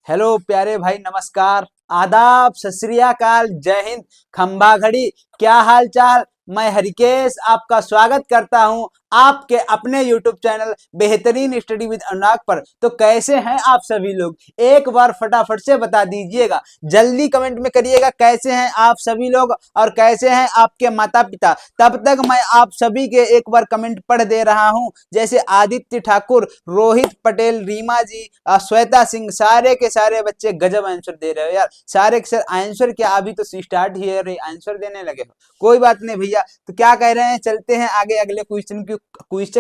Hello प्यारे भाई, नमस्कार, आदाब, सत श्री अकाल, जय हिंद, खंबा घड़ी। क्या हाल चाल। मैं हरिकेश आपका स्वागत करता हूं आपके अपने YouTube चैनल बेहतरीन स्टडी विद अनुराग पर। तो कैसे हैं आप सभी लोग, एक बार फटाफट से बता दीजिएगा, जल्दी कमेंट में करिएगा कैसे हैं आप सभी लोग और कैसे हैं आपके माता पिता। तब तक मैं आप सभी के एक बार कमेंट पढ़ दे रहा हूं, जैसे आदित्य ठाकुर, रोहित पटेल, रीमा जी, श्वेता सिंह, सारे के सारे बच्चे गजब आंसर दे रहे हो यार। सारे के सारे आंसर क्या, अभी तो स्टार्ट ही है, आंसर देने लगे हो। कोई बात नहीं भैया, तो क्या कह रहे हैं, चलते हैं आगे अगले क्वेश्चन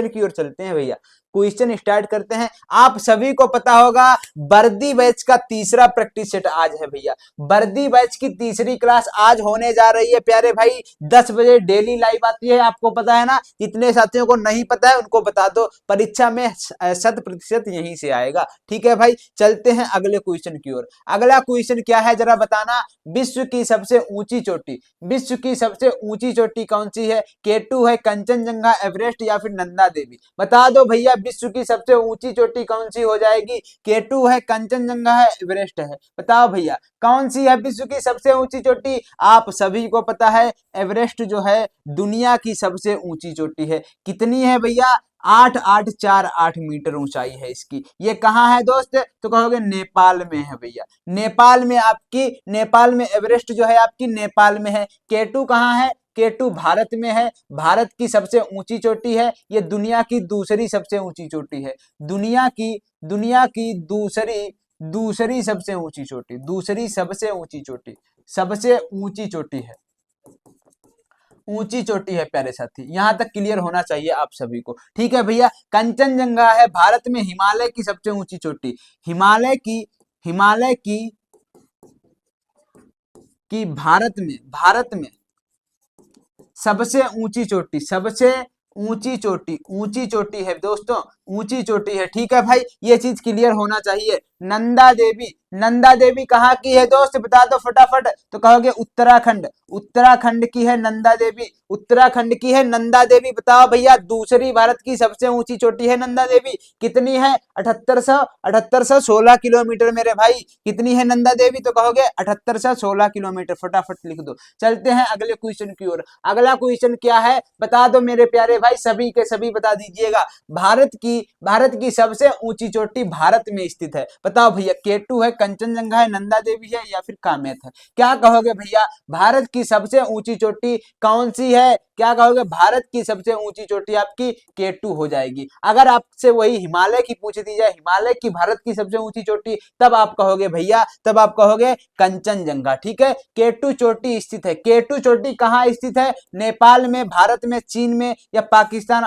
की ओर चलते हैं भैया। क्वेश्चन स्टार्ट करते हैं। आप सभी को पता होगा वर्दी बैच का तीसरा प्रैक्टिस सेट आज है भैया। वर्दी बैच की तीसरी क्लास आज होने जा रही है प्यारे भाई। 10 बजे डेली लाइव आती है, आपको पता है ना। जितने साथियों को नहीं पता है उनको बता दो, परीक्षा में 100% यहीं से आएगा। ठीक है भाई, चलते हैं अगले क्वेश्चन की ओर। अगला क्वेश्चन क्या है जरा बताना। विश्व की सबसे ऊंची चोटी, विश्व की सबसे ऊंची चोटी कौन सी है। K2 है, कंचनजंगा, एवरेस्ट या फिर नंदा देवी। बता दो भैया, विश्व की सबसे ऊंची चोटी कौन सी हो जाएगी। K2 है, कंचनजंगा है, एवरेस्ट है। बताओ भैया कौन सी है विश्व की सबसे ऊंची चोटी। आप सभी को पता है एवरेस्ट जो है दुनिया की सबसे ऊंची चोटी है। कितनी है भैया, 8848 मीटर ऊंचाई है इसकी। ये कहाँ है दोस्त, तो कहोगे नेपाल में है भैया। नेपाल में आपकी, नेपाल में एवरेस्ट जो है आपकी नेपाल में है। K2 कहाँ है, K2 भारत में है। भारत की सबसे ऊंची चोटी है, ये दुनिया की दूसरी सबसे ऊंची चोटी है। दुनिया की दूसरी दूसरी सबसे ऊंची चोटी, दूसरी सबसे ऊंची चोटी, सबसे ऊंची चोटी है, ऊंची चोटी है प्यारे साथी। यहां तक क्लियर होना चाहिए आप सभी को। ठीक है भैया, कंचनजंगा है भारत में हिमालय की सबसे ऊंची चोटी। हिमालय की भारत में सबसे ऊंची चोटी, सबसे ऊंची चोटी है दोस्तों, ऊंची चोटी है। ठीक है भाई, ये चीज क्लियर होना चाहिए। नंदा देवी, नंदा देवी कहाँ की है दोस्त, बता दो फटाफट। तो कहोगे उत्तराखंड, उत्तराखंड की है नंदा देवी, उत्तराखंड की है नंदा देवी। बताओ भैया, दूसरी भारत की सबसे ऊंची चोटी है नंदा देवी। कितनी है, 7816 किलोमीटर मेरे भाई। कितनी है नंदा देवी, तो कहोगे 7816 किलोमीटर। फटाफट लिख दो। चलते हैं अगले क्वेश्चन की ओर। अगला क्वेश्चन क्या है बता दो मेरे प्यारे भाई, सभी के सभी बता दीजिएगा। भारत की सबसे ऊंची चोटी भारत में स्थित है। बताओ भैया, K2 है, कंचनजंगा है, नंदा देवी है या फिर कामेत है। क्या कहोगे भैया, भारत की सबसे ऊंची चोटी कौन सी है। क्या कहोगे, भारत की सबसे ऊंची चोटी आपकी K2 हो जाएगी। अगर आपसे वही हिमालय की पूछ दी जाए, हिमालय की भारत की सबसे ऊंची चोटी, तब आप कहोगे भैया, तब आप कहोगे कंचनजंगा। ठीक है, K2 चोटी स्थित है। K2 चोटी कहाँ स्थित है, नेपाल में, भारत में, चीन में या पाकिस्तान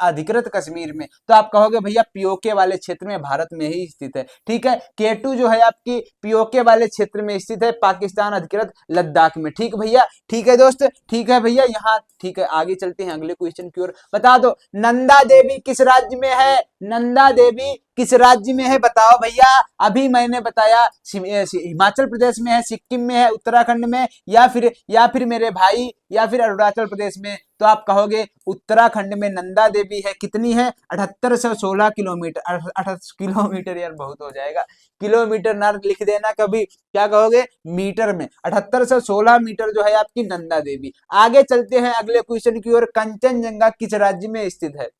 अधिकृत कश्मीर में। तो आप कहोगे भैया पीओके वाले क्षेत्र में, भारत में ही स्थित है। ठीक है, K2 जो है आपकी पीओके वाले क्षेत्र में स्थित है, पाकिस्तान अधिकृत लद्दाख में। ठीक भैया, ठीक है दोस्त, ठीक है भैया यहाँ। ठीक है, आगे चलते हैं अगले क्वेश्चन की ओर। बता दो नंदा देवी किस राज्य में है, नंदा देवी किस राज्य में है। बताओ भैया, अभी मैंने बताया हिमाचल प्रदेश में है, सिक्किम में है, उत्तराखंड में या फिर मेरे भाई या फिर अरुणाचल प्रदेश में। तो आप कहोगे उत्तराखंड में नंदा देवी है। कितनी है, 7816 किलोमीटर। 28 किलोमीटर यार बहुत हो जाएगा, किलोमीटर ना लिख देना कभी। क्या कहोगे, मीटर में। 7816 मीटर जो है आपकी नंदा देवी। आगे चलते हैं अगले क्वेश्चन की ओर। कंचनजंगा किस राज्य में स्थित है,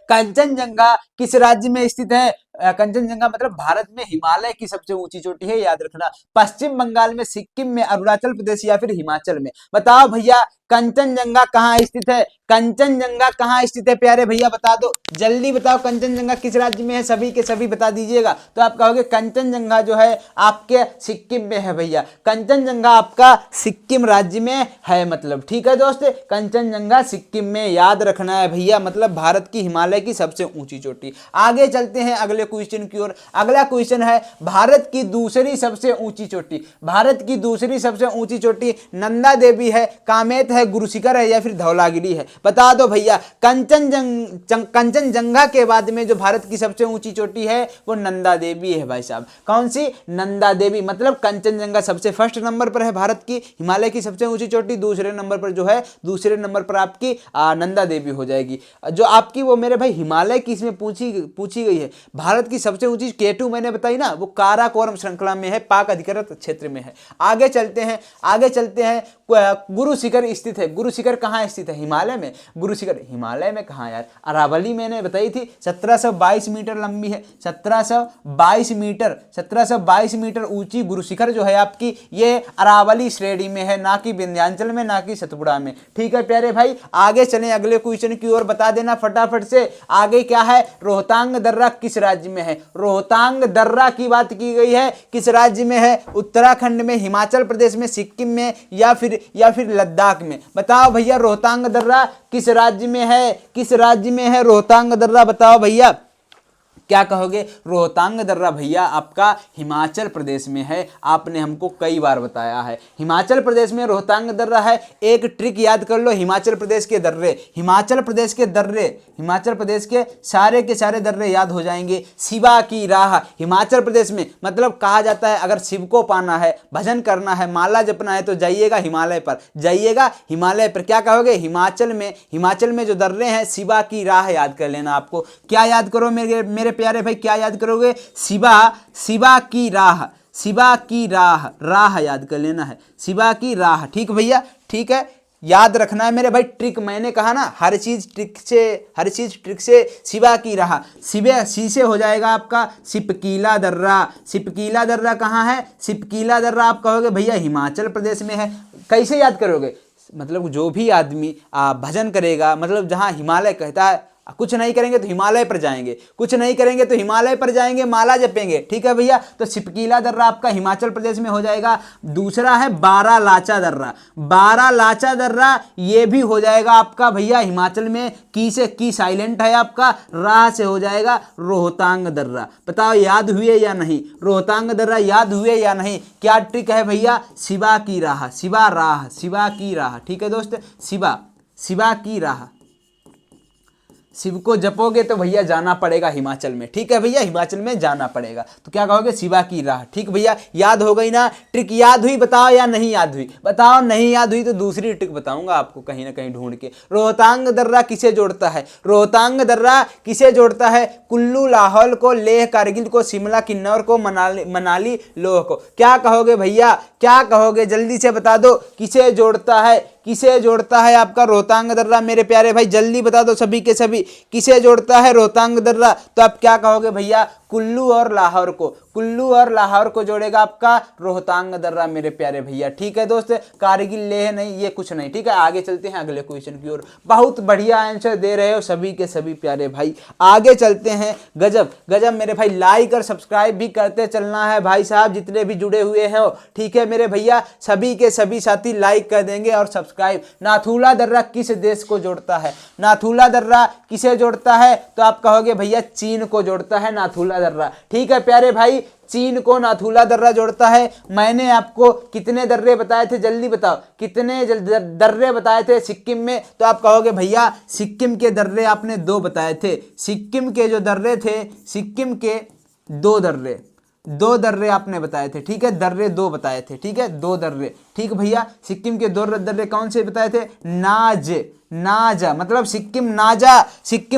कंचनजंगा किस राज्य में स्थित है। कंचनजंगा मतलब भारत में हिमालय की सबसे ऊंची चोटी है, याद रखना। पश्चिम बंगाल में, सिक्किम में, अरुणाचल प्रदेश या फिर हिमाचल में। बताओ भैया कंचनजंगा कहाँ स्थित है, कंचनजंगा कहाँ स्थित है प्यारे भैया, बता दो जल्दी बताओ। कंचनजंगा किस राज्य में है, सभी के सभी बता दीजिएगा। तो आप कहोगे कंचनजंगा जो है आपके सिक्किम में है भैया। कंचनजंगा आपका सिक्किम राज्य में है, मतलब। ठीक है दोस्त, कंचनजंगा सिक्किम में, याद रखना है भैया, मतलब भारत की हिमालय की सबसे ऊंची चोटी। आगे चलते हैं अगले क्वेश्चन की ओर। अगला क्वेश्चन है भारत की दूसरी सबसे ऊंची चोटी, भारत की दूसरी सबसे ऊंची चोटी नंदा देवी है, कामेत है, गुरुशिखर है या फिर धौलागिरी है। बता दो भैया, कंचनजंगा के बाद में जो भारत की सबसे ऊंची चोटी है वो नंदा देवी है भाई साहब। कौन सी, नंदा देवी। मतलब कंचनजंगा सबसे फर्स्ट नंबर पर है भारत की हिमालय की सबसे ऊंची चोटी, दूसरे नंबर पर जो है, दूसरे नंबर पर आपकी नंदा देवी हो जाएगी। जो आपकी वो मेरे भाई हिमालय की इसमें पूछी गई है। भारत की सबसे ऊंची K2 मैंने बताई ना, वो काराकोरम श्रृंखला में है, पाक अधिकृत क्षेत्र में है। आगे चलते हैं, आगे चलते हैं। गुरु शिखर स्थित है, गुरु शिखर कहाँ स्थित है? हिमालय में। गुरु शिखर हिमालय में कहाँ यार? अरावली मैंने बताई थी, 1722 मीटर लंबी है, 1722 मीटर, 1722 मीटर ऊंची गुरु शिखर जो है आपकी, ये अरावली श्रेणी में है, ना कि विंध्याचल में, ना कि सतपुड़ा में। ठीक है प्यारे भाई, आगे चलें अगले क्वेश्चन की ओर, बता देना फटाफट से। आगे क्या है? रोहतांग दर्रा किस राज्य में है? रोहतांग दर्रा की बात की गई है, किस राज्य में है? उत्तराखंड में, हिमाचल प्रदेश में, सिक्किम में, या फिर लद्दाख में? बताओ भैया, रोहतांग दर्रा किस राज्य में है? किस राज्य में है रोहतांग दर्रा? बताओ भैया, क्या कहोगे? रोहतांग दर्रा भैया आपका हिमाचल प्रदेश में है, आपने हमको कई बार बताया है, हिमाचल प्रदेश में रोहतांग दर्रा है। एक ट्रिक याद कर लो, हिमाचल प्रदेश के दर्रे, हिमाचल प्रदेश के दर्रे, हिमाचल प्रदेश के सारे दर्रे याद हो जाएंगे। शिवा की राह, हिमाचल प्रदेश में, मतलब कहा जाता है अगर शिव को पाना है, भजन करना है, माला जपना है, तो जाइएगा हिमालय पर, जाइएगा हिमालय पर। क्या कहोगे? हिमाचल में जो दर्रे हैं, शिवा की राह याद कर लेना। आपको क्या याद करो मेरे प्यारे भाई, क्या याद करोगे? शिवा की राह, शिवा की राह, राह याद कर लेना है, शिवा की राह। ठीक भैया, ठीक है, याद रखना है मेरे भाई। ट्रिक मैंने कहा ना, हर चीज ट्रिक से। शिवा की राह, सी से हो जाएगा आपका सिपकीला दर्रा। सिपकीला दर्रा कहाँ है? सिपकीला दर्रा आप कहोगे भैया हिमाचल प्रदेश में है। कैसे याद करोगे? मतलब जो भी आदमी भजन करेगा, मतलब जहाँ हिमालय कहता है, कुछ नहीं करेंगे तो हिमालय पर जाएंगे, कुछ नहीं करेंगे तो हिमालय पर जाएंगे, माला जपेंगे। ठीक है भैया, तो सिपकीला दर्रा आपका हिमाचल प्रदेश में हो जाएगा। दूसरा है बारालाचा दर्रा, बारालाचा दर्रा ये भी हो जाएगा आपका भैया हिमाचल में। की साइलेंट है आपका, राह से हो जाएगा रोहतांग दर्रा। बताओ याद हुए या नहीं? रोहतांग दर्रा याद हुए या नहीं? क्या ट्रिक है भैया? शिवा की राह, शिवा राह, शिवा की राह। ठीक है दोस्त, शिवा की राह, शिव को जपोगे तो भैया जाना पड़ेगा हिमाचल में। ठीक है भैया, हिमाचल में जाना पड़ेगा, तो क्या कहोगे? शिवा की राह। ठीक भैया, याद हो गई ना? ट्रिक याद हुई? बताओ या नहीं याद हुई? बताओ नहीं याद हुई तो दूसरी ट्रिक बताऊंगा आपको कहीं ना कहीं ढूंढ के। रोहतांग दर्रा किसे जोड़ता है? रोहतांग दर्रा किसे जोड़ता है? कुल्लू लाहौल को, लेह कारगिल को, शिमला किन्नौर को, मनाली लोह को। क्या कहोगे भैया? क्या कहोगे? जल्दी से बता दो, किसे जोड़ता है? किसे जोड़ता है आपका रोहतांग दर्रा? मेरे प्यारे भाई जल्दी बता दो सभी के सभी, किसे जोड़ता है रोहतांग दर्रा? तो आप क्या कहोगे भैया? कुल्लू और लाहौर को, कुल्लू और लाहौर को जोड़ेगा आपका रोहतांग दर्रा मेरे प्यारे भैया। ठीक है दोस्त, कारगिल लेह नहीं, ये कुछ नहीं। ठीक है, आगे चलते हैं अगले क्वेश्चन की ओर। बहुत बढ़िया आंसर दे रहे हो सभी के सभी प्यारे भाई, आगे चलते हैं। गजब गजब मेरे भाई, लाइक और सब्सक्राइब भी करते चलना है भाई साहब, जितने भी जुड़े हुए हैं। ठीक है मेरे भैया, सभी के सभी साथी लाइक कर देंगे और सब्सक्राइब। नाथुला दर्रा किस देश को जोड़ता है? नाथुला दर्रा किसे जोड़ता है? तो आप कहोगे भैया चीन को जोड़ता है नाथुला दर्रा। ठीक है प्यारे भाई, चीन को नाथुला दर्रा जोड़ता है। मैंने आपको कितने दर्रे बताए थे? जल्दी बताओ, कितने दर्रे बताए थे सिक्किम में? तो आप कहोगे भैया सिक्किम के दर्रे आपने 2 बताए थे। सिक्किम के जो दर्रे थे, सिक्किम के 2 दर्रे आपने बताए थे। ठीक है, दर्रे 2 बताए थे। ठीक है, 2 दर्रे। ठीक भैया, सिक्किम के 2 दर्रे कौन से बताए थे? नाजा, मतलब सिक्किम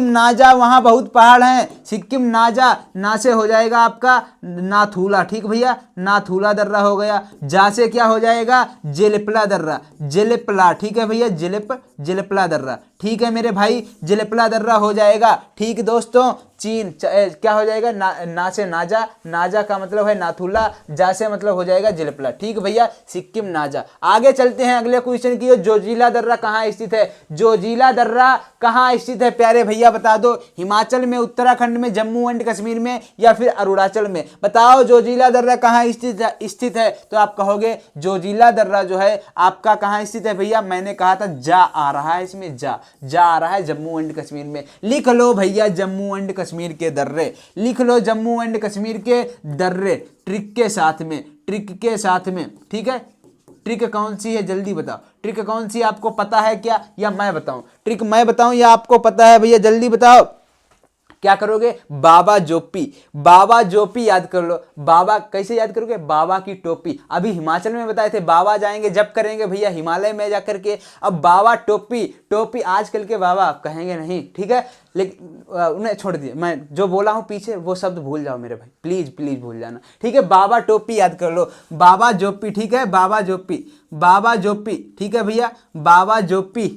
नाजा, वहां बहुत पहाड़ हैं। सिक्किम नाजा, ना से हो जाएगा आपका नाथुला। ठीक भैया, नाथुला दर्रा हो गया। जा से क्या हो जाएगा? जेलेपला दर्रा, जेलेपला। ठीक है भैया, जेलेपला दर्रा। ठीक है मेरे भाई, जेलेपला दर्रा हो जाएगा। ठीक दोस्तों, चीन क्या हो जाएगा? ना से नाजा का मतलब है नाथुला, जा से मतलब हो जाएगा जेलेपला। ठीक भैया, सिक्किम नाजा। आगे चलते हैं अगले क्वेश्चन की। जोजिला दर्रा कहाँ स्थित है? जोजिला दर्रा कहाँ स्थित है प्यारे भैया? बता दो, हिमाचल में, उत्तराखंड में, जम्मू एंड कश्मीर में, या फिर अरुणाचल में? बताओ जोजिला दर्रा कहाँ स्थित है? तो आप कहोगे जोजिला दर्रा जो है आपका कहाँ स्थित है भैया? मैंने कहा था जा आ रहा है, इसमें जा आ रहा है जम्मू एंड कश्मीर में। लिख लो भैया जम्मू एंड कश्मीर के दर्रे, लिख लो जम्मू एंड कश्मीर के दर्रे, ट्रिक के साथ में। ठीक है, ट्रिक कौन सी है जल्दी बताओ, ट्रिक कौन सी आपको पता है क्या, या मैं बताऊं? ट्रिक मैं बताऊं या आपको पता है भैया? जल्दी बताओ, क्या करोगे, बाबा जोपी, बाबा जोपी याद कर लो। बाबा कैसे याद करोगे, बाबा की टोपी। अभी हिमाचल में बताए थे बाबा जाएंगे जब करेंगे भैया हिमालय में जाकर के, अब बाबा टोपी, टोपी आजकल के बाबा कहेंगे नहीं, ठीक है, लेकिन उन्हें छोड़ दिए, मैं जो बोला हूं पीछे वो शब्द भूल जाओ मेरे भाई, प्लीज प्लीज भूल जाना, ठीक है। बाबा टोपी याद कर लो, बाबा जोपी, ठीक है, बाबा जोपी, बाबा जोपी, ठीक है भैया, बाबा जोपी,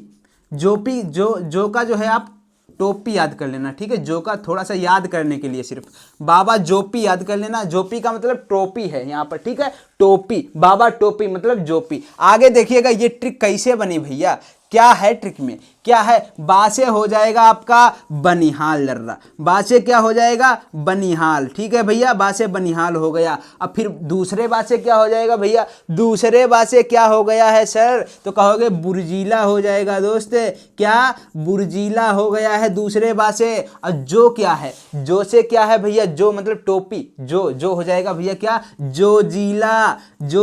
जोपी जो का जो है आप टोपी याद कर लेना, ठीक है, जो का थोड़ा सा याद करने के लिए सिर्फ बाबा जोपी याद कर लेना। जोपी का मतलब टोपी है यहाँ पर, ठीक है, टोपी, बाबा टोपी मतलब जोपी। आगे देखिएगा ये ट्रिक कैसे बनी भैया, क्या है ट्रिक में, क्या है, बा से हो जाएगा आपका बनिहाल दर्रा, बा से क्या हो जाएगा, बनिहाल, ठीक है भैया, बा से बनिहाल हो गया। अब फिर दूसरे बा से क्या हो जाएगा भैया, दूसरे बा से क्या हो गया है सर, तो कहोगे बुर्जीला हो जाएगा दोस्त, क्या, बुर्जीला हो गया है दूसरे बा से। और जो क्या है, जो से क्या है भैया, जो मतलब टोपी, जो हो जाएगा भैया क्या, जो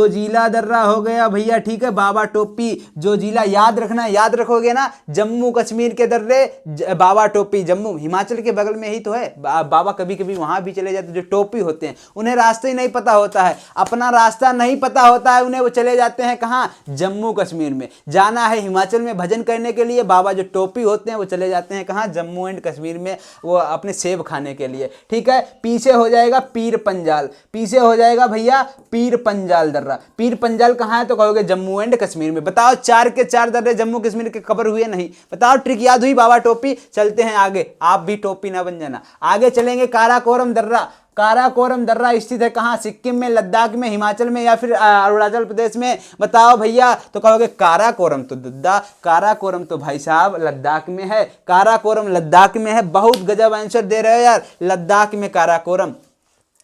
जिला दर्रा हो गया भैया, ठीक है, बाबा टोपी, जो जिला याद रखना, याद रखोगे ना, जम्मू कश्मीर के दर्रे बाबा टोपी, जम्मू हिमाचल के बगल में ही तो है, बाबा कभी कभी वहां भी चले जाते, जो टोपी होते हैं उन्हें रास्ता ही नहीं पता होता है, अपना रास्ता नहीं पता होता है उन्हें, वो चले जाते हैं कहाँ, जम्मू कश्मीर में। जाना है हिमाचल में भजन करने के लिए, बाबा जो टोपी होते हैं वो चले जाते हैं कहाँ, जम्मू एंड कश्मीर में, वो अपने सेब खाने के लिए, ठीक है। पीछे हो जाएगा पीर पंजाल, पीछे हो जाएगा भैया पीर पंजाल दर्रा, पीर पंजाल कहाँ है, तो कहोगे जम्मू एंड कश्मीर में। बताओ 4 के 4 दर्रे जम्मू कश्मीर के कवर हुए नहीं, बताओ ट्रिक याद हुई, बाबा टोपी। चलते हैं आगे, आप भी टोपी ना बन जाना। आगे चलेंगे काराकोरम दर्रा, काराकोरम दर्रा स्थित है कहाँ, सिक्किम में, लद्दाख में, हिमाचल में या फिर अरुणाचल प्रदेश में, बताओ भैया, तो कहोगे काराकोरम तो दद्दा, काराकोरम तो भाई साहब लद्दाख में है, काराकोरम लद्दाख में है। बहुत गजब आंसर दे रहे हो यार, लद्दाख में काराकोरम,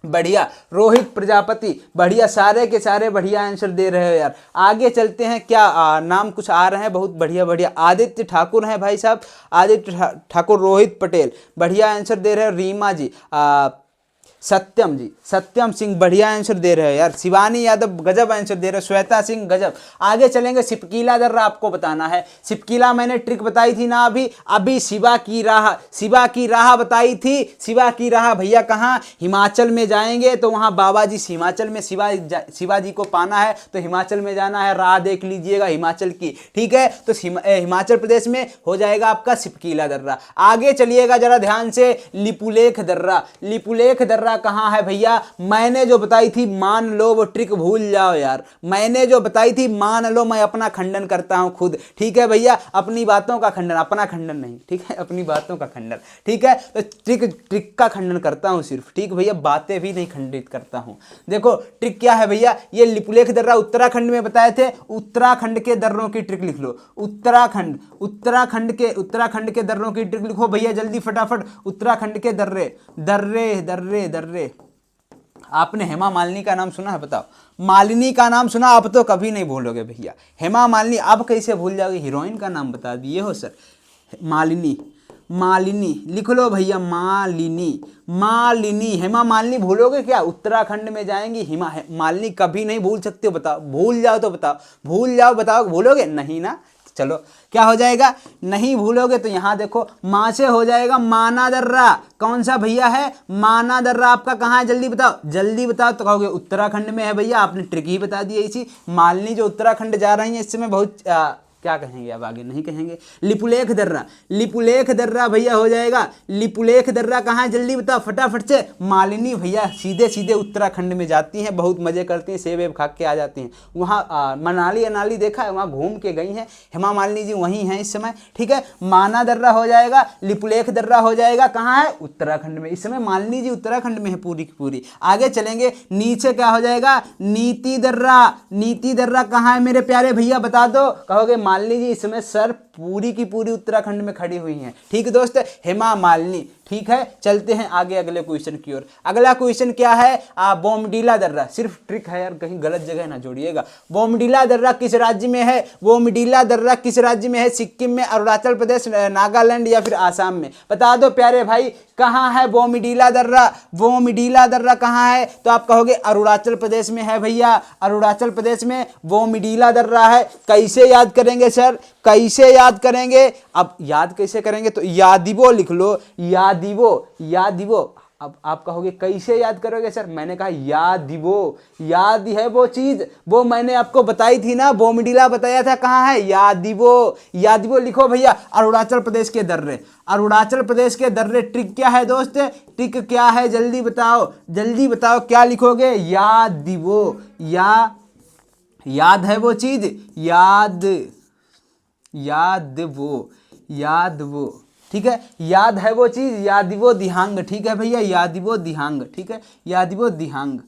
बढ़िया। रोहित प्रजापति, बढ़िया, सारे के सारे बढ़िया आंसर दे रहे हो यार। आगे चलते हैं, क्या नाम कुछ आ रहे हैं, बहुत बढ़िया बढ़िया। आदित्य ठाकुर हैं भाई साहब, आदित्य ठाकुर, रोहित पटेल, बढ़िया आंसर दे रहे हो। रीमा जी, सत्यम जी, सत्यम सिंह, बढ़िया आंसर दे रहे हो यार। शिवानी यादव, गजब आंसर दे रहे हो। श्वेता सिंह, गजब। आगे चलेंगे, सिपकीला दर्रा आपको बताना है। सिपकीला मैंने ट्रिक बताई थी ना अभी शिवा की राह, शिवा की राह बताई थी। शिवा की राह भैया कहाँ, हिमाचल में जाएंगे तो वहाँ बाबा जी, हिमाचल में शिवाजी को पाना है तो हिमाचल में जाना है, राह देख लीजिएगा हिमाचल की, ठीक है। तो हिमाचल प्रदेश में हो जाएगा आपका सिपकीला दर्रा। आगे चलिएगा जरा ध्यान से, लिपुलेख दर्रा, लिपुलेख दर्रा कहां है भैया, मैंने जो बताई थी, मान लो वो ट्रिक भूल जाओ यार, मैंने जो बताई थी मान लो, मैं अपना खंडन करता हूं खुद, ठीक है भैया, अपनी बातों का खंडन, अपना खंडन नहीं, ठीक है, अपनी बातों का खंडन, ठीक है। तो ट्रिक का खंडन करता हूं सिर्फ, ठीक भैया, बातें भी नहीं खंडित करता हूं। देखो ट्रिक क्या है भैया, ये लिपुलेख दर्रा उत्तराखंड में बताए थे, उत्तराखंड के दर्रों की ट्रिक लिख लो, उत्तराखंड के दर्रों की ट्रिक लिखो भैया, जल्दी फटाफट। उत्तराखंड के दर्रे, दर्रे दर्रे दर्रे। आपने हेमा मालिनी का नाम सुना है, बताओ, मालिनी का नाम सुना, आप तो कभी नहीं भूलोगे भैया, हेमा मालिनी अब कैसे भूल जाओगे, हीरोइन का नाम बता दिए हो सर। मालिनी, मालिनी लिख लो भैया, मालिनी, मालिनी, हेमा मालिनी भूलोगे क्या, उत्तराखंड में जाएंगी, मालिनी कभी नहीं भूल सकते हो, बताओ, भूल जाओ तो बताओ, भूल जाओ, बताओ भूलोगे नहीं ना, चलो क्या हो जाएगा, नहीं भूलोगे तो यहां देखो, मां से हो जाएगा माना दर्रा, कौन सा भैया है, माना दर्रा आपका कहां है, जल्दी बताओ, जल्दी बताओ, तो कहोगे उत्तराखंड में है भैया, आपने ट्रिक ही बता दी इसी। मालिनी जो उत्तराखंड जा रही है इस समय बहुत क्या कहेंगे, अब आगे नहीं कहेंगे। लिपुलेख दर्रा, लिपुलेख दर्रा भैया हो जाएगा, लिपुलेख दर्रा कहाँ है, जल्दी बताओ फटाफट से। मालिनी भैया सीधे सीधे उत्तराखंड में जाती हैं, बहुत मजे करती हैं, सेब वेब खा के आ जाती हैं वहाँ। मनाली अनाली देखा है, वहाँ घूम के गई हैं हेमा मालिनी जी, वहीं हैं इस समय, ठीक है। माना दर्रा हो जाएगा, लिपुलेख दर्रा हो जाएगा, कहाँ है, उत्तराखंड में, इस समय मालिनी जी उत्तराखंड में है पूरी की पूरी। आगे चलेंगे, नीचे क्या हो जाएगा, नीति दर्रा, नीति दर्रा कहाँ है मेरे प्यारे भैया, बता दो, कहोगे मालिनी जी इस समय सर पूरी की पूरी उत्तराखंड में खड़ी हुई हैं, ठीक है दोस्त, हेमा मालिनी, ठीक है। चलते हैं आगे अगले क्वेश्चन की ओर। अगला क्वेश्चन क्या है, बोमडीला दर्रा, सिर्फ ट्रिक है यार, कहीं गलत जगह ना जोड़िएगा। बोमडीला दर्रा किस राज्य में है, बोमडीला दर्रा किस राज्य में है, सिक्किम में, अरुणाचल प्रदेश, नागालैंड या फिर आसाम में, बता दो प्यारे भाई, कहाँ है बोमडीला दर्रा, बोमडीला दर्रा कहाँ है, तो आप कहोगे अरुणाचल प्रदेश में है भैया, अरुणाचल प्रदेश में बोमडीला दर्रा है। कैसे याद करेंगे सर, कैसे याद करेंगे, अब याद कैसे करेंगे, तो यादिबो लिख लो, याद यादिवो, यादिवो। अब आप कहोगे कैसे याद करोगे सर? मैंने कहा यादिवो, याद है वो चीज, वो मैंने आपको बताई थी ना, बोमडिला बताया था, कहाँ है? यादिवो, यादिवो लिखो भैया। अरुणाचल प्रदेश के दर्रे, अरुणाचल प्रदेश के दर्रे। ट्रिक क्या है दोस्त? ट्रिक क्या है? जल्दी बताओ, जल्दी बताओ, क्या लिखोगे? यादिवो, याद है वो चीज, याद, याद वो, याद वो, ठीक है, याद है वो चीज, यादिवो दिहांग, ठीक है भैया, यादिवो दिहांग, ठीक है, यादिवो दिहांग।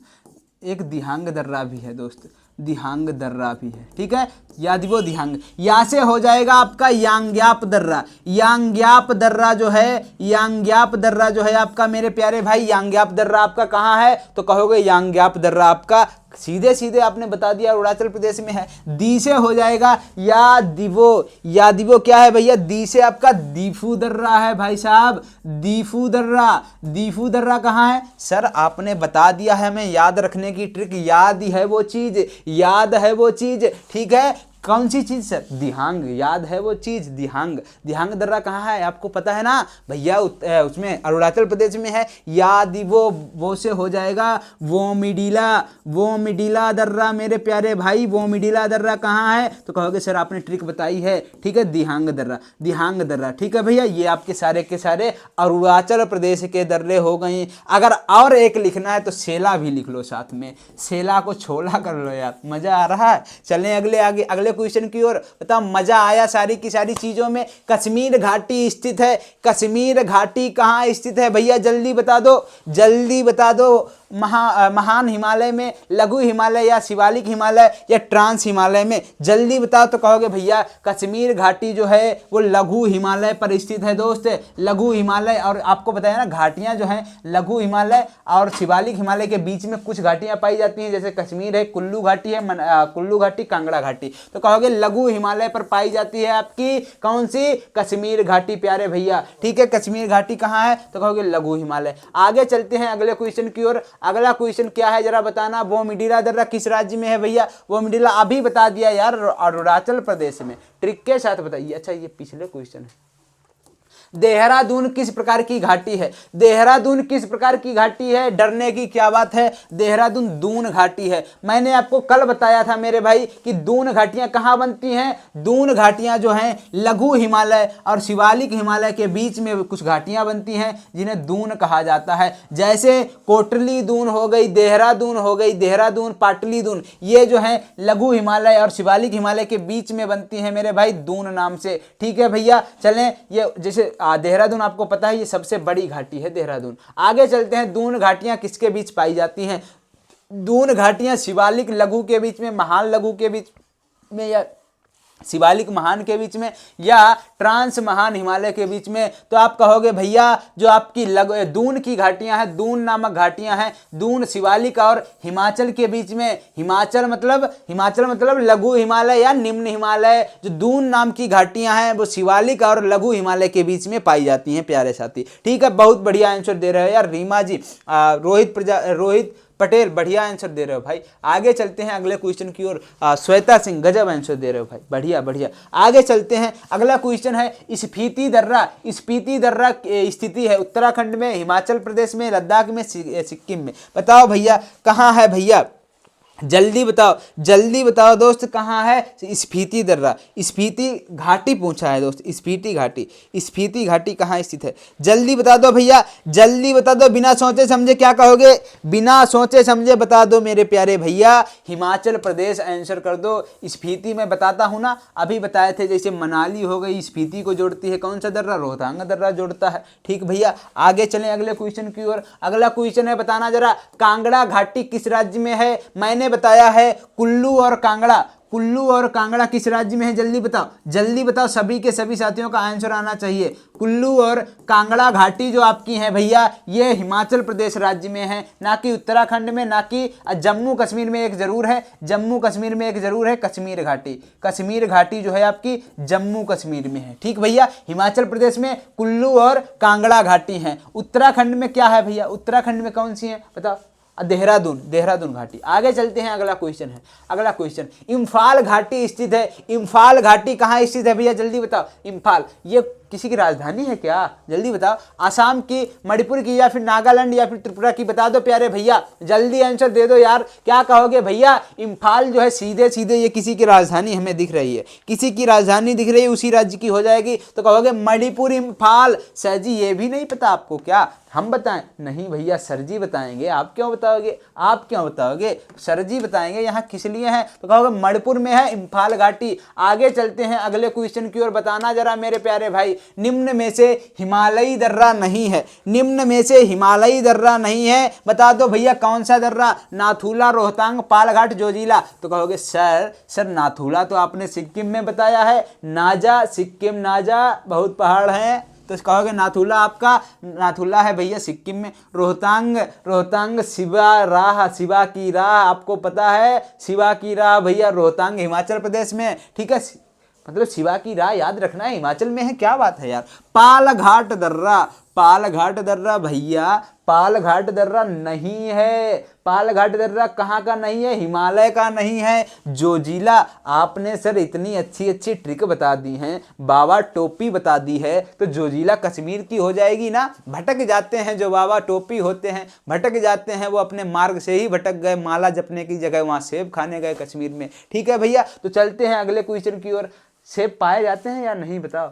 एक दिहांग दर्रा भी है दोस्त, दिहांग दर्रा भी है, ठीक है, यादिवो दिहांग। यहाँ से हो जाएगा आपका यांग्याप दर्रा, यांग्याप दर्रा जो है, यांग्याप दर्रा जो है आपका मेरे प्यारे भाई, यांग्याप दर्रा आपका कहाँ है? तो कहोगे यांग्याप दर्रा आपका सीधे सीधे आपने बता दिया अरुणाचल प्रदेश में है। दी से हो जाएगा यादिवो, यादिवो क्या है भैया? दी से आपका दीफू दर्रा है भाई साहब, दीफू दर्रा, दीफू दर्रा कहाँ है? सर आपने बता दिया है, हमें याद रखने की ट्रिक, याद है वो चीज, याद है वो चीज, ठीक है। कौन सी चीज सर? दिहांग, याद है वो चीज, दिहांग। दिहांग दर्रा कहाँ है आपको पता है ना भैया? उसमें अरुणाचल प्रदेश में है। यादिवो, वो से हो जाएगा वोमिडिला, वोमिडिला दर्रा मेरे प्यारे भाई, वोमिडिला दर्रा कहाँ है? तो कहोगे सर आपने ट्रिक बताई है, ठीक है, दिहांग दर्रा, दिहांग दर्रा, ठीक है भैया। ये आपके सारे के सारे अरुणाचल प्रदेश के दर्रे हो गए। अगर और एक लिखना है तो सेला भी लिख लो साथ में, सेला को छोला कर लो यार, मजा आ रहा है। चलें अगले आगे अगले क्वेश्चन की ओर। बताओ, मजा आया सारी की सारी चीजों में? कश्मीर घाटी स्थित है, कश्मीर घाटी कहाँ स्थित है भैया? जल्दी बता दो, जल्दी बता दो। महान हिमालय में, लघु हिमालय या शिवालिक हिमालय या ट्रांस हिमालय में? जल्दी बताओ। तो कहोगे भैया कश्मीर घाटी जो है वो लघु हिमालय पर स्थित है दोस्त, लघु हिमालय। और आपको बताया ना घाटियां जो हैं लघु हिमालय और शिवालिक हिमालय के बीच में कुछ घाटियां पाई जाती हैं, जैसे कश्मीर है, कुल्लू घाटी है, कुल्लू घाटी, कांगड़ा घाटी। तो कहोगे लघु हिमालय पर पाई जाती है आपकी कौन सी? कश्मीर घाटी प्यारे भैया, ठीक है। कश्मीर घाटी कहाँ है? तो कहोगे लघु हिमालय। आगे चलते हैं अगले क्वेश्चन की ओर। अगला क्वेश्चन क्या है जरा बताना? बोमडिला दर्रा किस राज्य में है भैया? बोमडिला अभी बता दिया यार, अरुणाचल प्रदेश में। ट्रिक के साथ बताइए। अच्छा ये पिछले क्वेश्चन है। देहरादून किस प्रकार की घाटी है? देहरादून किस प्रकार की घाटी है? डरने की क्या बात है? देहरादून दून घाटी है। मैंने आपको कल बताया था मेरे भाई कि दून घाटियां कहाँ बनती हैं? दून घाटियां जो हैं लघु हिमालय और शिवालिक हिमालय के बीच में कुछ घाटियां बनती हैं जिन्हें दून कहा जाता है। जैसे कोटली दून हो गई, देहरादून हो गई, देहरादून, पाटली दून, ये जो है लघु हिमालय और शिवालिक हिमालय के बीच में बनती हैं मेरे भाई दून नाम से, ठीक है भैया। चलें, ये जैसे देहरादून आपको पता है ये सबसे बड़ी घाटी है देहरादून। आगे चलते हैं, दून घाटियां किसके बीच पाई जाती हैं? दून घाटियां शिवालिक लघु के बीच में, महान लघु के बीच में, या शिवालिक महान के बीच में, या ट्रांस महान हिमालय के बीच में? तो आप कहोगे भैया जो आपकी दून की घाटियां हैं, दून नामक घाटियां हैं, दून शिवालिक और हिमाचल के बीच में। हिमाचल मतलब लघु हिमालय या निम्न हिमालय। जो दून नाम की घाटियां हैं वो शिवालिक और लघु हिमालय के बीच में पाई जाती हैं प्यारे साथी, ठीक है। बहुत बढ़िया आंसर दे रहे हो यार रीमा जी, रोहित पटेल, बढ़िया आंसर दे रहे हो भाई। आगे चलते हैं अगले क्वेश्चन की ओर। श्वेता सिंह, गजब आंसर दे रहे हो भाई, बढ़िया बढ़िया। आगे चलते हैं, अगला क्वेश्चन है स्पीति दर्रा। स्पीति दर्रा स्थिति है उत्तराखंड में, हिमाचल प्रदेश में, लद्दाख में, सिक्किम में। बताओ भैया कहाँ है भैया? जल्दी बताओ, जल्दी बताओ दोस्त, कहाँ है स्पीति दर्रा? स्पीति घाटी पूछा है दोस्त, स्पीति घाटी, स्पीति घाटी कहाँ स्थित है? जल्दी बता दो भैया, जल्दी बता दो, बिना सोचे समझे। क्या कहोगे? बिना सोचे समझे बता दो मेरे प्यारे भैया। हिमाचल प्रदेश आंसर कर दो। स्पीति में बताता हूँ ना, अभी बताए थे, जैसे मनाली हो गई, स्पीति को जोड़ती है कौन सा दर्रा? रोहतांग दर्रा जोड़ता है, ठीक भैया। आगे चलें अगले क्वेश्चन की ओर। अगला क्वेश्चन है, बताना जरा कांगड़ा घाटी किस राज्य में है? मैंने बताया है कुल्लू और कांगड़ा। कुल्लू और कांगड़ा किस राज्य में है? जल्दी बताओ, जल्दी बताओ, सभी के सभी साथियों का आंसर आना चाहिए। कुल्लू और कांगड़ा घाटी जो आपकी है भैया, ये हिमाचल प्रदेश राज्य में है, ना कि उत्तराखंड में, ना कि जम्मू कश्मीर में एक जरूर है, जम्मू कश्मीर में एक जरूर है कश्मीर घाटी। कश्मीर घाटी जो है आपकी जम्मू कश्मीर में है, ठीक भैया। हिमाचल प्रदेश में कुल्लू और कांगड़ा घाटी है। उत्तराखंड में क्या है भैया? उत्तराखंड में कौन सी है बताओ? देहरादून, देहरादून घाटी। आगे चलते हैं, अगला क्वेश्चन है, अगला क्वेश्चन इम्फाल घाटी स्थित है। इम्फाल घाटी कहाँ स्थित है भैया? जल्दी बताओ। इम्फाल, ये किसी की राजधानी है क्या? जल्दी बताओ। आसाम की, मणिपुर की, या फिर नागालैंड या फिर त्रिपुरा की? बता दो प्यारे भैया, जल्दी आंसर दे दो यार। क्या कहोगे भैया? इम्फाल जो है सीधे सीधे ये किसी की राजधानी हमें दिख रही है, किसी की राजधानी दिख रही है, उसी राज्य की हो जाएगी, तो कहोगे मणिपुर इम्फाल। सर जी ये भी नहीं पता आपको क्या? हम बताएं? नहीं भैया सर जी बताएंगे। आप क्यों बताओगे? आप क्यों बताओगे? सर जी बताएंगे। यहाँ किस लिए है? तो कहोगे मणिपुर में है इम्फाल घाटी। आगे चलते हैं अगले क्वेश्चन की ओर। बताना जरा मेरे प्यारे भाई, निम्न में से हिमालयी दर्रा नहीं है, निम्न में से हिमालयी दर्रा नहीं है, बता दो भैया कौन सा दर्रा? नाथुला, रोहतांग, पालघाट, जोजिला। तो कहोगे सर नाथुला तो आपने सिक्किम में बताया है, नाजा सिक्किम, नाजा बहुत पहाड़ हैं, तो कहोगे नाथुला आपका, नाथुला है भैया सिक्किम में। रोहतांग शिवा की राह आपको पता है, शिवा की राह भैया रोहतांग हिमाचल प्रदेश में, ठीक है। मतलब शिवा की राह याद रखना है, हिमाचल में है, क्या बात है यार। पालघाट दर्रा भैया, पालघाट दर्रा नहीं है। पालघाट दर्रा कहाँ का नहीं है? हिमालय का नहीं है। जोजिला, आपने सर इतनी अच्छी अच्छी ट्रिक बता दी हैं, बाबा टोपी बता दी है, तो जोजिला कश्मीर की हो जाएगी ना। भटक जाते हैं जो बाबा टोपी होते हैं, भटक जाते हैं, वो अपने मार्ग से ही भटक गए, माला जपने की जगह वहाँ सेब खाने गए कश्मीर में, ठीक है भैया। तो चलते हैं अगले क्वेश्चन की ओर। सेब पाए जाते हैं या नहीं बताओ?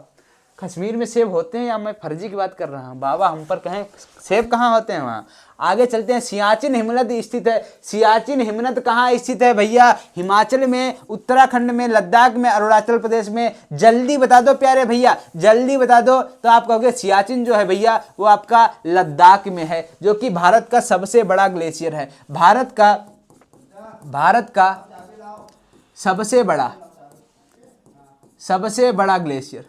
कश्मीर में सेब होते हैं या मैं फर्जी की बात कर रहा हूँ? बाबा हम पर कहें सेब कहाँ होते हैं वहाँ। आगे चलते हैं। सियाचिन हिमनद स्थित है। सियाचिन हिमनद कहाँ स्थित है भैया? हिमाचल में, उत्तराखंड में, लद्दाख में, अरुणाचल प्रदेश में। जल्दी बता दो प्यारे भैया, जल्दी बता दो। तो आप कहोगे सियाचिन जो है भैया वो आपका लद्दाख में है, जो कि भारत का सबसे बड़ा ग्लेशियर है। भारत का सबसे बड़ा ग्लेशियर,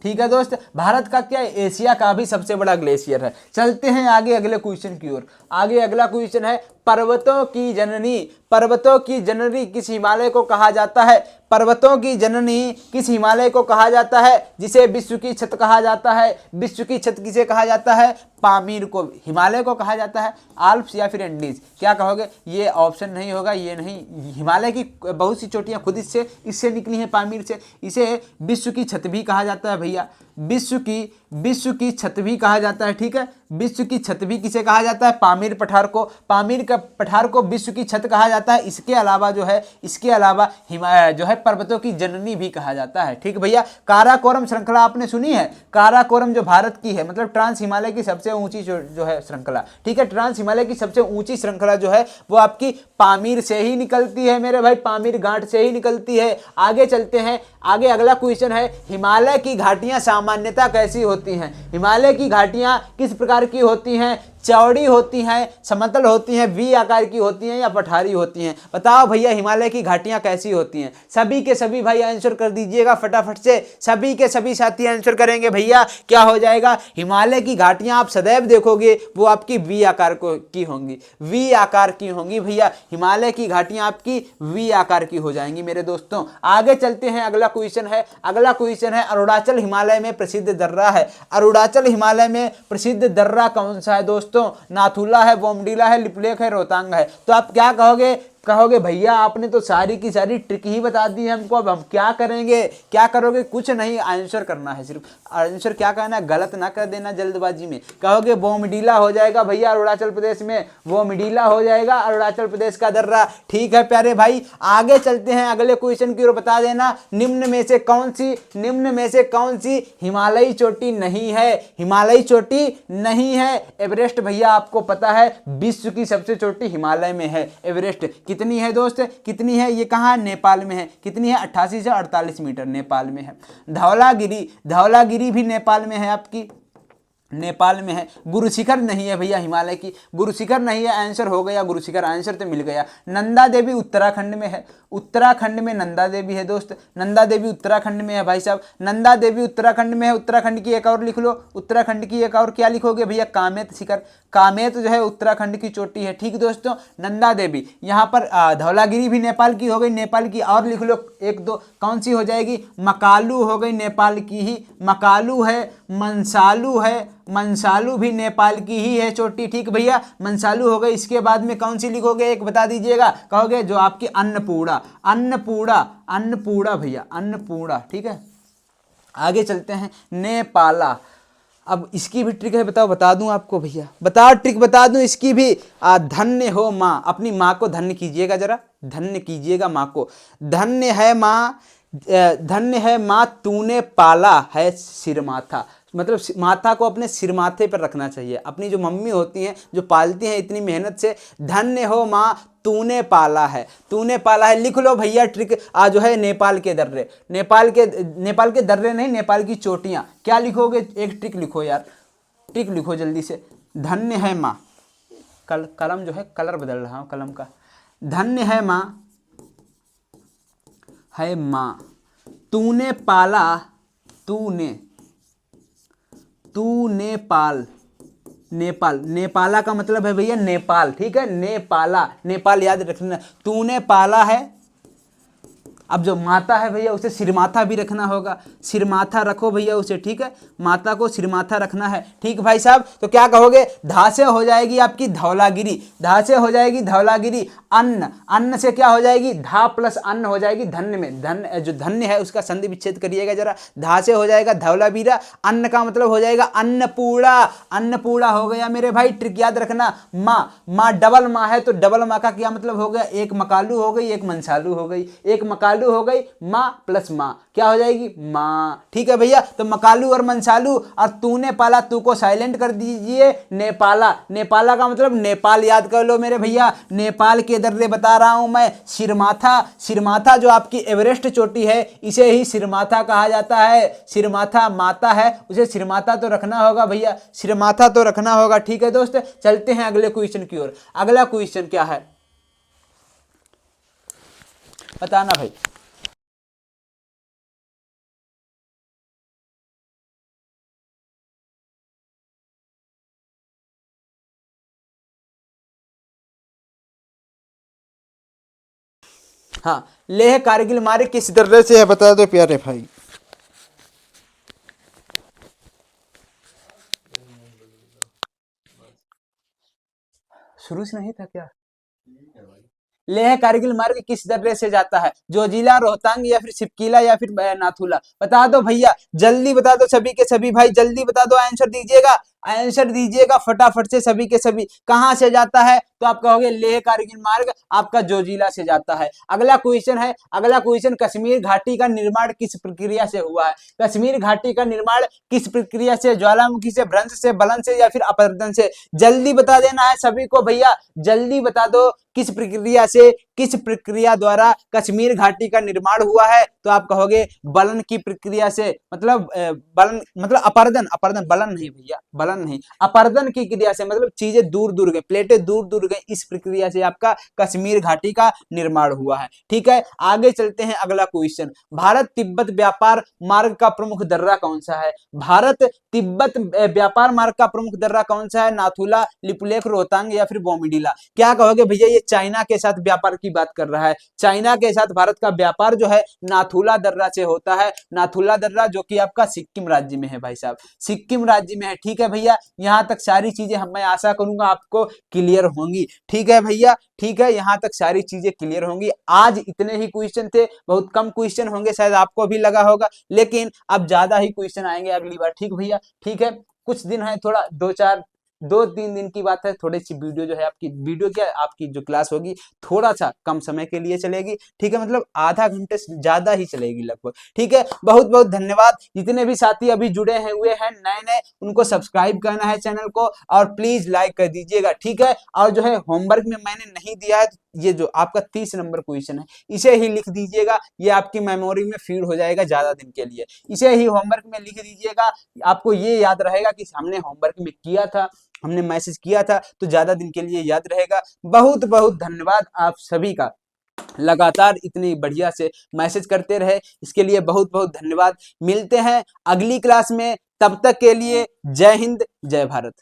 ठीक है दोस्त। भारत का क्या, एशिया का भी सबसे बड़ा ग्लेशियर है। चलते हैं आगे अगले क्वेश्चन की ओर। आगे अगला क्वेश्चन है, पर्वतों की जननी किस हिमालय को कहा जाता है? पर्वतों की जननी किस हिमालय को कहा जाता है, जिसे विश्व की छत कहा जाता है? विश्व की छत किसे कहा जाता है? पामीर को, हिमालय को कहा जाता है। आल्प्स या फिर एंडीज? क्या कहोगे? ये ऑप्शन नहीं होगा, ये नहीं। हिमालय की बहुत सी चोटियां खुद इससे निकली हैं, पामीर से। इसे विश्व की छत भी कहा जाता है भैया, विश्व की छत भी कहा जाता है, ठीक है। विश्व की छत भी किसे कहा जाता है? पामीर पठार को, पामीर का पठार को विश्व की छत कहा जाता है। इसके अलावा जो है पर्वतों की जननी भी कहा जाता है, ठीक भैया। काराकोरम श्रृंखला आपने सुनी है? काराकोरम जो भारत की है, मतलब ट्रांस हिमालय की सबसे ऊंची जो है श्रृंखला, ठीक है। ट्रांस हिमालय की सबसे ऊंची श्रृंखला जो है वो आपकी पामीर से ही निकलती है मेरे भाई, पामीर घाट से ही निकलती है। आगे चलते हैं। आगे अगला क्वेश्चन है, हिमालय की घाटियां सामान्यतः कैसी होती हैं? हिमालय की घाटियां किस प्रकार की होती हैं? चौड़ी होती हैं, समतल होती हैं, वी आकार की होती हैं, या पठारी होती हैं? बताओ भैया हिमालय की घाटियां कैसी होती हैं? सभी के सभी भाई आंसर कर दीजिएगा फटाफट से, सभी के सभी साथी आंसर करेंगे भैया। क्या हो जाएगा? हिमालय की घाटियां आप सदैव देखोगे वो आपकी वी आकार की होंगी, वी आकार की होंगी भैया। हिमालय की घाटियां आपकी वी आकार की हो जाएंगी मेरे दोस्तों। आगे चलते हैं। अगला क्वेश्चन है, अरुणाचल हिमालय में प्रसिद्ध दर्रा है। अरुणाचल हिमालय में प्रसिद्ध दर्रा कौन सा है दोस्तों? नाथुला है, बोमडीला है, लिपुलेख है, रोहतांग है। तो आप क्या कहोगे भैया आपने तो सारी की सारी ट्रिक ही बता दी है हमको, अब हम क्या करेंगे? क्या करोगे? कुछ नहीं, आंसर करना है, सिर्फ आंसर क्या कहना है, गलत ना कर देना जल्दबाजी में। कहोगे बोमडीला हो जाएगा भैया अरुणाचल प्रदेश में, बोमडीला हो जाएगा अरुणाचल प्रदेश का दर्रा, ठीक है प्यारे भाई। आगे चलते हैं अगले क्वेश्चन की ओर। बता देना निम्न में से कौन सी हिमालयी चोटी नहीं है? हिमालयी चोटी नहीं है। एवरेस्ट भैया आपको पता है विश्व की सबसे चोटी हिमालय में है, एवरेस्ट। कितनी है दोस्त? कितनी है? ये कहाँ? नेपाल में है। कितनी है? 88 से 48 मीटर नेपाल में है। धौलागिरी भी नेपाल में है, आपकी नेपाल में है। गुरु शिखर नहीं है भैया हिमालय की, गुरु शिखर नहीं है। आंसर हो गया गुरु शिखर, आंसर तो मिल गया। नंदा देवी उत्तराखंड में है, उत्तराखंड में नंदा देवी है दोस्त, नंदा देवी उत्तराखंड में है भाई साहब, नंदा देवी उत्तराखंड में है। उत्तराखंड की एक और लिख लो, उत्तराखंड की एक और क्या लिखोगे भैया? कामेत शिखर, कामेत जो है उत्तराखंड की चोटी है। ठीक दोस्तों, नंदा देवी यहाँ पर धौलागिरी भी नेपाल की हो गई, नेपाल की। और लिख लो एक दो, कौन सी हो जाएगी, मकालू हो गई, नेपाल की ही मकालू है। मंसालू है, मंसालू भी नेपाल की ही है चोटी। ठीक भैया, मंसालू हो गई। इसके बाद में कौन सी लिखोगे, एक बता दीजिएगा, कहोगे जो आपकी अन्नपूर्णा, अन्नपूर्णा, अन्नपूर्णा भैया, अन्नपूर्णा। ठीक है, आगे चलते हैं, नेपाला। अब इसकी भी ट्रिक है, बताओ, बता दूं आपको भैया, बताओ ट्रिक बता दूं इसकी भी। धन्य हो माँ, अपनी माँ को धन्य कीजिएगा, जरा धन्य कीजिएगा माँ को। धन्य है माँ, धन्य है माँ तूने पाला है सिरमाथा। मतलब माथा को अपने सिर माथे पर रखना चाहिए। अपनी जो मम्मी होती हैं, जो पालती हैं इतनी मेहनत से, धन्य हो माँ तूने पाला है, तूने पाला है। लिख लो भैया ट्रिक, जो है नेपाल के दर्रे, नेपाल के दर्रे नहीं, नेपाल की चोटियां। क्या लिखोगे, एक ट्रिक लिखो यार, ट्रिक लिखो जल्दी से। धन्य है माँ, कलम जो है कलर बदल रहा हूँ कलम का। धन्य है माँ, है माँ तूने पाला, तूने पाल, नेपाल, नेपाला का मतलब है भैया नेपाल। ठीक है, नेपाला, नेपाल याद रखना। तूने पाला है, अब जो माता है भैया उसे सिरमाथा भी रखना होगा, सिरमाथा रखो भैया उसे। ठीक है, माता को सिरमाथा रखना है। ठीक भाई साहब, तो क्या कहोगे, धा से हो जाएगी आपकी धौलागिरी, धा से हो जाएगी धौलागिरी। अन्न, अन्न से क्या हो जाएगी, धा प्लस अन्न हो जाएगी धन्य में। धन्य, जो धन्य है उसका संधि विच्छेद करिएगा जरा। धा से हो जाएगा धौलावीरा, अन्न का मतलब हो जाएगा अन्नपूर्णा, अन्नपूर्णा हो गया मेरे भाई। ट्रिक याद रखना, माँ, माँ डबल माँ है तो डबल माँ का क्या मतलब हो गया, एक मकालू हो गई, एक मंसालू हो गई। एक मकालू हो गई, माँ प्लस माँ क्या हो जाएगी, माँ। ठीक है भैया, तो मकालू और मंसालू, और तूने पाला, तू को साइलेंट कर दीजिए, नेपाला, नेपाला का मतलब नेपाल याद कर लो मेरे भैया। नेपाल के दर्रे बता रहा हूं मैं। सिरमाथा, सिरमाथा जो आपकी एवरेस्ट चोटी है, इसे ही सिरमाथा कहा जाता है। सिरमाथा माता है, उसे सिरमाथा तो रखना होगा भैया, सिरमाथा तो रखना होगा। ठीक है दोस्त, चलते हैं अगले क्वेश्चन की ओर। अगला क्वेश्चन क्या है, बताना भाई। हाँ, लेह कारगिल मार्ग किस दर्रे से है, बता दो प्यारे भाई। शुरू से नहीं था क्या, लेह कारगिल मार्ग किस दर्रे से जाता है, जोजिला, रोहतांग, या फिर सिपकीला, या फिर नाथुला। बता दो भैया, जल्दी बता दो सभी के सभी भाई, जल्दी बता दो, आंसर दीजिएगा, आंसर दीजिएगा फटाफट से सभी के सभी। कहां से जाता है, तो आप कहोगे लेह कारगिल मार्ग आपका जोजिला से जाता है। अगला क्वेश्चन है, अगला क्वेश्चन, कश्मीर घाटी का निर्माण किस प्रक्रिया से हुआ है। कश्मीर घाटी का निर्माण किस प्रक्रिया से, ज्वालामुखी से, भ्रंश से, बलन से, या फिर अपरदन से। जल्दी बता देना है सभी को भैया, जल्दी बता दो किस प्रक्रिया से, किस प्रक्रिया द्वारा कश्मीर घाटी का निर्माण हुआ है। तो आप कहोगे बलन की प्रक्रिया से, मतलब बलन मतलब अपरदन, अपरदन, बलन नहीं भैया, बलन नहीं, अपरदन की क्रिया से, मतलब चीजें दूर दूर गई, प्लेटें दूर दूर गई, इस प्रक्रिया से आपका कश्मीर घाटी का निर्माण हुआ है। ठीक है, आगे चलते हैं, अगला क्वेश्चन, भारत तिब्बत व्यापार मार्ग का प्रमुख दर्रा कौन सा है। भारत तिब्बत व्यापार मार्ग का प्रमुख दर्रा कौन सा है, नाथुला, लिपुलेख, रोहतांग, या फिर बोमीडीला। क्या कहोगे भैया, ये चाइना के साथ व्यापार की बात कर रहा है। चाइना के साथ भारत का व्यापार जो है नाथुला दर्रा से होता है। नाथुला दर्रा जो कि आपका सिक्किम राज्य में है भाई साहब, सिक्किम राज्य में है। ठीक है भैया, यहां तक सारी चीजें मैं आशा करूंगा आपको क्लियर होंगी। ठीक है भैया, ठीक है, यहां तक सारी चीजें क्लियर होंगी। आज इतने ही क्वेश्चन थे, बहुत कम क्वेश्चन होंगे, शायद आपको भी लगा होगा, लेकिन अब ज्यादा ही क्वेश्चन आएंगे अगली बार। ठीक भैया, ठीक है, कुछ दिन है, थोड़ा 2-3 दिन की बात है, थोड़ी सी वीडियो जो है आपकी, वीडियो क्या आपकी जो क्लास होगी थोड़ा सा कम समय के लिए चलेगी। ठीक है, मतलब आधा घंटे से ज्यादा ही चलेगी लगभग। ठीक है, बहुत बहुत धन्यवाद। जितने भी साथी अभी जुड़े हैं हुए हैं नए नए, उनको सब्सक्राइब करना है चैनल को, और प्लीज लाइक कर दीजिएगा। ठीक है, और जो है होमवर्क में मैंने नहीं दिया है, ये जो आपका 30 नंबर क्वेश्चन है इसे ही लिख दीजिएगा, ये आपकी मेमोरी में फीड हो जाएगा ज्यादा दिन के लिए। इसे ही होमवर्क में लिख दीजिएगा, आपको ये याद रहेगा कि हमने होमवर्क में किया था, हमने मैसेज किया था, तो ज्यादा दिन के लिए याद रहेगा। बहुत बहुत धन्यवाद आप सभी का, लगातार इतनी बढ़िया से मैसेज करते रहे, इसके लिए बहुत बहुत धन्यवाद। मिलते हैं अगली क्लास में, तब तक के लिए जय हिंद, जय भारत।